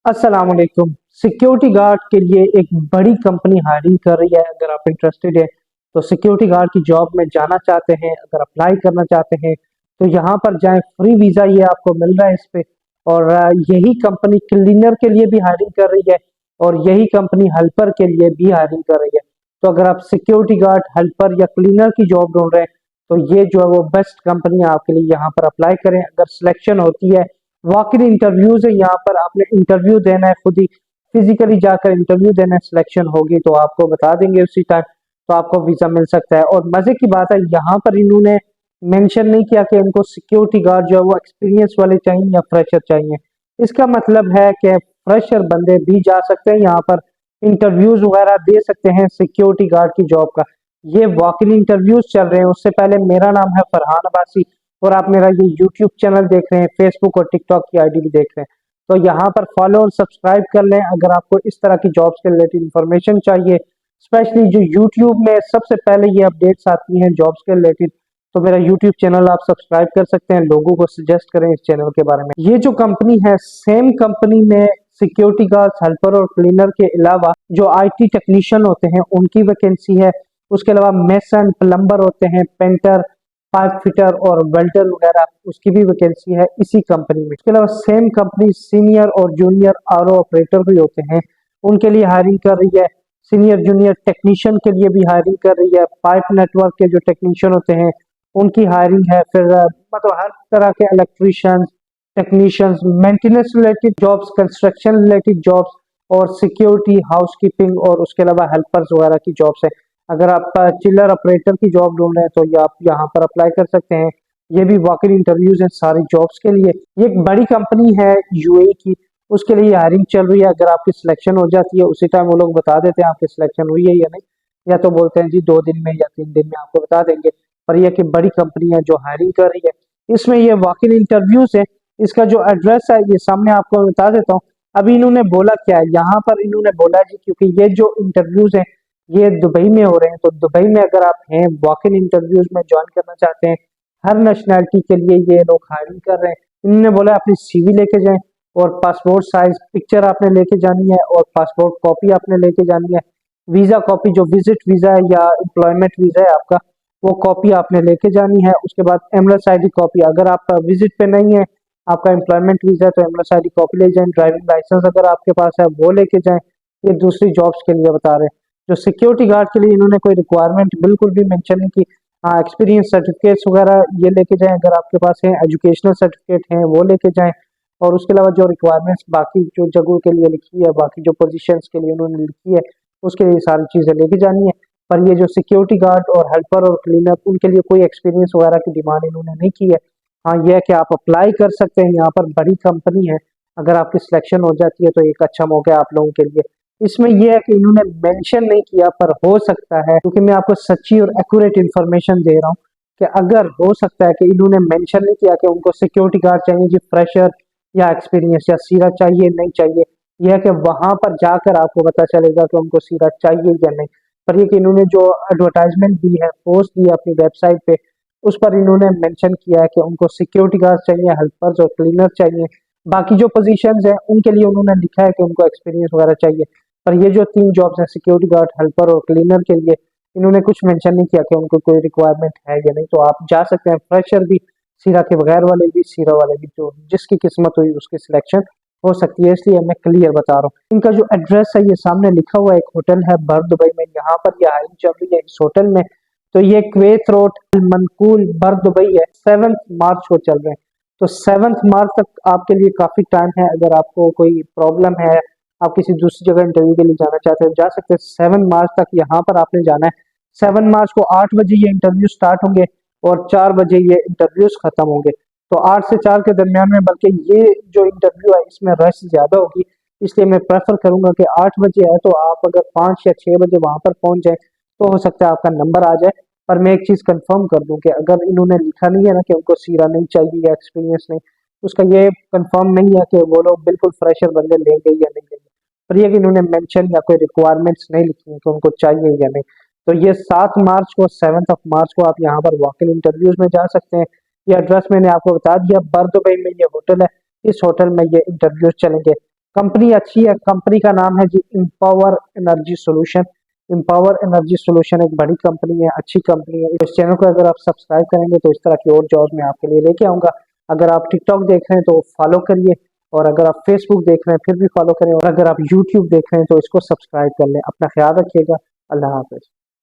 अस्सलाम वालेकुम। Security guard के लिए एक बड़ी कंपनी हायरिंग कर रही है। अगर आप इंटरेस्टेड हैं तो सिक्योरिटी गार्ड की जॉब में जाना चाहते हैं, अगर अप्लाई करना चाहते हैं तो यहाँ पर जाएं। फ्री वीज़ा ये आपको मिल रहा है इस पे। और यही कंपनी क्लीनर के लिए भी हायरिंग कर रही है और यही कंपनी हेल्पर के लिए भी हायरिंग कर रही है। तो अगर आप सिक्योरिटी गार्ड, हेल्पर या क्लीनर की जॉब ढूंढ रहे हैं तो ये जो है वो बेस्ट कंपनी है आपके लिए। यहाँ पर अप्लाई करें। अगर सिलेक्शन होती है, वॉक इन इंटरव्यूज है, यहाँ पर आपने इंटरव्यू देना है, खुद ही फिजिकली जाकर इंटरव्यू देना है। सिलेक्शन होगी तो आपको बता देंगे उसी टाइम, तो आपको वीजा मिल सकता है। और मजे की बात है, यहाँ पर इन्होंने मेंशन नहीं किया कि उनको सिक्योरिटी गार्ड जो है वो एक्सपीरियंस वाले चाहिए या फ्रेशर चाहिए। इसका मतलब है कि फ्रेशर बंदे भी जा सकते हैं यहाँ पर, इंटरव्यूज वगैरह दे सकते हैं सिक्योरिटी गार्ड की जॉब का। ये वॉक इन इंटरव्यूज चल रहे हैं। उससे पहले, मेरा नाम है फरहान अब्बासी और आप मेरा ये यूट्यूब चैनल देख रहे हैं, फेसबुक और टिकटॉक की आईडी भी देख रहे हैं। तो यहाँ पर फॉलो और सब्सक्राइब कर लें अगर आपको इस तरह की जॉब्स के रिलेटेड इंफॉर्मेशन चाहिए। स्पेशली जो यूट्यूब में सबसे पहले ये अपडेट्स आती हैं जॉब्स के रिलेटेड, तो मेरा यूट्यूब चैनल आप सब्सक्राइब कर सकते हैं। लोगों को सजेस्ट करें इस चैनल के बारे में। ये जो कंपनी है, सेम कंपनी में सिक्योरिटी गार्ड, हेल्पर और क्लीनर के अलावा जो आईटी टेक्नीशियन होते हैं उनकी वैकेंसी है। उसके अलावा मेसन, प्लम्बर होते हैं, पेंटर, पाइप फिटर और वेल्डर वगैरह, उसकी भी वैकेंसी है इसी कंपनी में। इसके अलावा सेम कंपनी सीनियर और जूनियर आरओ ऑपरेटर भी होते हैं, उनके लिए हायरिंग कर रही है। सीनियर जूनियर टेक्नीशियन के लिए भी हायरिंग कर रही है। पाइप नेटवर्क के जो टेक्नीशियन होते हैं उनकी हायरिंग है। फिर मतलब हर तरह के electricians, technicians, maintenance related jobs, construction related jobs और सिक्योरिटी, हाउसकीपिंग और उसके अलावा हेल्पर्स वगैरह की जॉब्स है। अगर आप चिल्लर ऑपरेटर की जॉब ढूंढ रहे हैं तो ये आप यहाँ पर अप्लाई कर सकते हैं। ये भी वॉक इन इंटरव्यूज हैं सारी जॉब्स के लिए। ये एक बड़ी कंपनी है यूएई की, उसके लिए हायरिंग चल रही है। अगर आपकी सिलेक्शन हो जाती है उसी टाइम वो लोग बता देते हैं आपकी सिलेक्शन हुई है या नहीं, या तो बोलते हैं जी 2 दिन में या 3 दिन में आपको बता देंगे। पर यह कि बड़ी कंपनी है जो हायरिंग कर रही है। इसमें ये वॉक इन इंटरव्यूज है। इसका जो एड्रेस है ये सामने आपको मैं बता देता हूँ। अभी इन्होंने बोला क्या है यहाँ पर, इन्होंने बोला जी क्योंकि ये जो इंटरव्यूज हैं ये दुबई में हो रहे हैं, तो दुबई में अगर आप हैं, वॉक इन इंटरव्यूज में ज्वाइन करना चाहते हैं, हर नेशनैलिटी के लिए ये लोग हायरिंग कर रहे हैं। इन्होंने बोला अपनी सीवी लेके जाएं और पासपोर्ट साइज पिक्चर आपने लेके जानी है और पासपोर्ट कॉपी आपने लेके जानी है। वीजा कॉपी, जो विजिट वीजा है या एम्प्लॉयमेंट वीजा है आपका, वो कॉपी आपने लेके जानी है। उसके बाद एमएलएस आईडी कॉपी, अगर आप विजिट पे नहीं है, आपका एम्प्लॉयमेंट वीजा है तो एमएलएस आईडी कॉपी ले जाएं। ड्राइविंग लाइसेंस अगर आपके पास है वो लेके जाएं। ये दूसरी जॉब्स के लिए बता रहे हैं। जो सिक्योरिटी गार्ड के लिए इन्होंने कोई रिक्वायरमेंट बिल्कुल भी मेंशन नहीं की। हाँ, एक्सपीरियंस सर्टिफिकेट्स वगैरह ये लेके जाएं अगर आपके पास है, एजुकेशनल सर्टिफिकेट हैं वो लेके जाएं। और उसके अलावा जो रिक्वायरमेंट्स बाकी जो जगहों के लिए लिखी है, बाकी जो पोजीशंस के लिए उन्होंने लिखी है, उसके लिए सारी चीज़ें लेके जानी है। पर ये जो सिक्योरिटी गार्ड और हेल्पर और क्लीनर, उनके लिए कोई एक्सपीरियंस वगैरह की डिमांड इन्होंने नहीं की है। हाँ, यह है कि आप अप्लाई कर सकते हैं। यहाँ पर बड़ी कंपनी है, अगर आपकी सिलेक्शन हो जाती है तो एक अच्छा मौका है आप लोगों के लिए। इसमें यह है कि इन्होंने मेंशन नहीं किया, पर हो सकता है, क्योंकि मैं आपको सच्ची और एक्यूरेट इन्फॉर्मेशन दे रहा हूँ, कि अगर हो सकता है कि इन्होंने मेंशन नहीं किया कि उनको सिक्योरिटी गार्ड चाहिए जी फ्रेशर या एक्सपीरियंस या सीरा चाहिए नहीं चाहिए। यह है कि वहां पर जाकर आपको पता चलेगा कि उनको सीरा चाहिए या नहीं। पर ये कि इन्होंने जो एडवर्टाइजमेंट दी है, पोस्ट दी है अपनी वेबसाइट पे, उस पर इन्होंने मेंशन किया है कि उनको सिक्योरिटी गार्ड चाहिए, हेल्पर्स और क्लीनर चाहिए। बाकी जो पोजीशंस हैं उनके लिए उन्होंने लिखा है कि उनको एक्सपीरियंस वगैरह चाहिए। पर ये जो 3 जॉब्स हैं, सिक्योरिटी गार्ड, हेल्पर और क्लीनर के लिए, इन्होंने कुछ मेंशन नहीं किया कि उनको कोई रिक्वायरमेंट है या नहीं। तो आप जा सकते हैं, फ्रेशर भी, सीरा के बगैर वाले भी, सीरा वाले भी, जो जिसकी किस्मत हुई उसकी सिलेक्शन हो सकती है। इसलिए मैं क्लियर बता रहा हूँ। इनका जो एड्रेस है ये सामने लिखा हुआ है। एक होटल है बर दुबई में, यहाँ पर ये हायरिंग चल रही है इस होटल में। तो ये क्वेत रोड मनकूल बर दुबई है। 7 मार्च को चल रहे हैं। तो 7 मार्च तक आपके लिए काफी टाइम है। अगर आपको कोई प्रॉब्लम है, आप किसी दूसरी जगह इंटरव्यू के लिए जाना चाहते हैं, जा सकते हैं। 7 मार्च तक यहाँ पर आपने जाना है। 7 मार्च को 8 बजे ये इंटरव्यू स्टार्ट होंगे और 4 बजे ये इंटरव्यूज खत्म होंगे। तो 8 से 4 के दरमियान में, बल्कि ये जो इंटरव्यू है इसमें रश ज्यादा होगी, इसलिए मैं प्रेफर करूंगा कि 8 बजे है तो आप अगर 5 या 6 बजे वहां पर पहुंच जाए तो हो सकता है आपका नंबर आ जाए। पर मैं एक चीज कंफर्म कर दूं कि अगर इन्होंने लिखा नहीं है ना कि उनको सीरा नहीं चाहिए या एक्सपीरियंस नहीं, उसका ये कंफर्म नहीं है कि वो लोग बिल्कुल फ्रेशर बंदे लेंगे या नहीं लेंगे। पर ये कि इन्होंने मेंशन या कोई रिक्वायरमेंट्स नहीं लिखी है कि उनको चाहिए या नहीं। तो ये 7 मार्च को, 7 मार्च को आप यहाँ पर वॉक इन इंटरव्यूज में जा सकते हैं। ये एड्रेस मैंने आपको बता दिया, बर दुबई में ये होटल है। इस होटल में ये इंटरव्यूज चलेंगे। कंपनी अच्छी है, कंपनी का नाम है जी empower energy solution. Empower energy solution एक बड़ी कंपनी है, अच्छी कंपनी है। इस चैनल को अगर आप सब्सक्राइब करेंगे तो इस तरह की और जॉब मैं आपके लिए लेके आऊंगा। अगर आप टिकटॉक देख रहे हैं तो फॉलो करिए, और अगर आप फेसबुक देख रहे हैं फिर भी फॉलो करें, और अगर आप यूट्यूब देख रहे हैं तो इसको सब्सक्राइब कर लें। अपना ख्याल रखिएगा। अल्लाह हाफिज।